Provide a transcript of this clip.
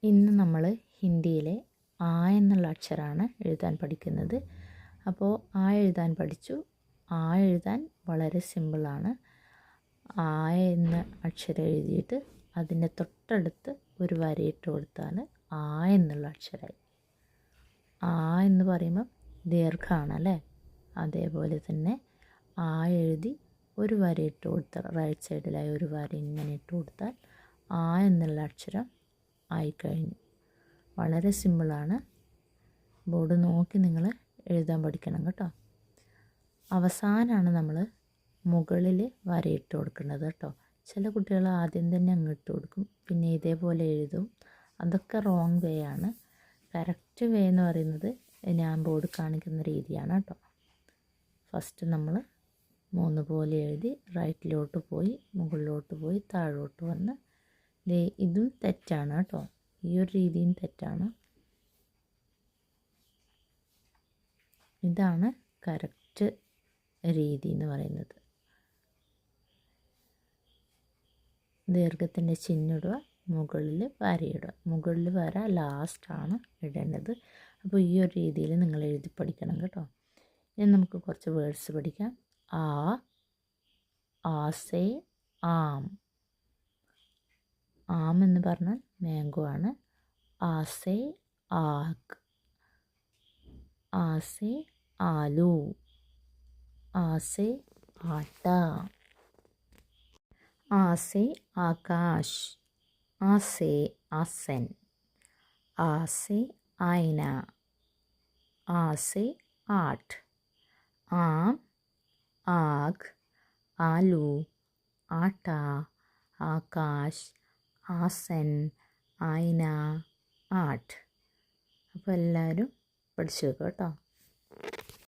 ഇന്ന് നമ്മൾ ഹിന്ദിയിലെ ആ എന്നുള്ള അക്ഷരമാണ് എഴുതാൻ പഠിക്കുന്നത്. അപ്പോൾ ആ എഴുതാൻ പഠിച്ചു. ആ എഴുതാൻ വളരെ സിമ്പിളാണ്. ആ എന്ന അക്ഷരം എഴുതിയിട്ട് അതിൻ്റെ തൊട്ടടുത്ത് ഒരു വരയിട്ട് കൊടുത്താൽ ആ എന്നുള്ള അക്ഷരമായി. ആ എന്ന് പറയുമ്പം ദീർഘമാണല്ലേ, അതേപോലെ തന്നെ ആ എഴുതി ഒരു വരയിട്ട് കൊടുത്താൽ റൈറ്റ് സൈഡിലായി ഒരു വര ഇങ്ങനെ ഇട്ട് കൊടുത്താൽ ആ എന്നുള്ള അക്ഷരം ആയിക്കഴിഞ്ഞു. വളരെ സിമ്പിളാണ്. ബോർഡ് നോക്കി നിങ്ങൾ എഴുതാൻ പഠിക്കണം കേട്ടോ. അവസാനമാണ് നമ്മൾ മുകളിൽ വരയിട്ട് കൊടുക്കുന്നത് കേട്ടോ. ചില കുട്ടികൾ ആദ്യം തന്നെ അങ്ങ് ഇട്ട് കൊടുക്കും, പിന്നെ ഇതേപോലെ എഴുതും. അതൊക്കെ റോങ് വേ ആണ്. കറക്റ്റ് വേ എന്ന് പറയുന്നത് ഞാൻ ബോർഡ് കാണിക്കുന്ന രീതിയാണ് കേട്ടോ. ഫസ്റ്റ് നമ്മൾ 3 പോലെ എഴുതി റൈറ്റിലോട്ട് പോയി, മുകളിലോട്ട് പോയി, താഴോട്ട് വന്ന്. ഇതും തെറ്റാണ് കേട്ടോ, ഈ ഒരു രീതിയും തെറ്റാണ്. ഇതാണ് കറക്റ്റ് രീതി എന്ന് പറയുന്നത്. ദീർഘത്തിൻ്റെ ചിഹ്നിടുക, മുകളിൽ വരയിടുക. മുകളിൽ വര ലാസ്റ്റാണ് ഇടേണ്ടത്. അപ്പോൾ ഈ ഒരു രീതിയിൽ നിങ്ങൾ എഴുതി പഠിക്കണം കേട്ടോ. ഇനി നമുക്ക് കുറച്ച് വേർഡ്സ് പഠിക്കാം. ആസെ, ആം. ആം എന്ന് പറഞ്ഞാൽ മാംഗോ ആണ്. ആസെ, ആഗ്. ആസെ, ആലു. ആസെ, ആട്ട. ആസെ, ആകാശ്. ആസെ, ആസൻ. ആസെ, ആയന. ആസെ, आठ. आम, आग, आलू, आटा, आकाश, आसन, आयന, 8. അപ്പോൾ എല്ലാവരും പഠിച്ചു വെക്കുക കേട്ടോ.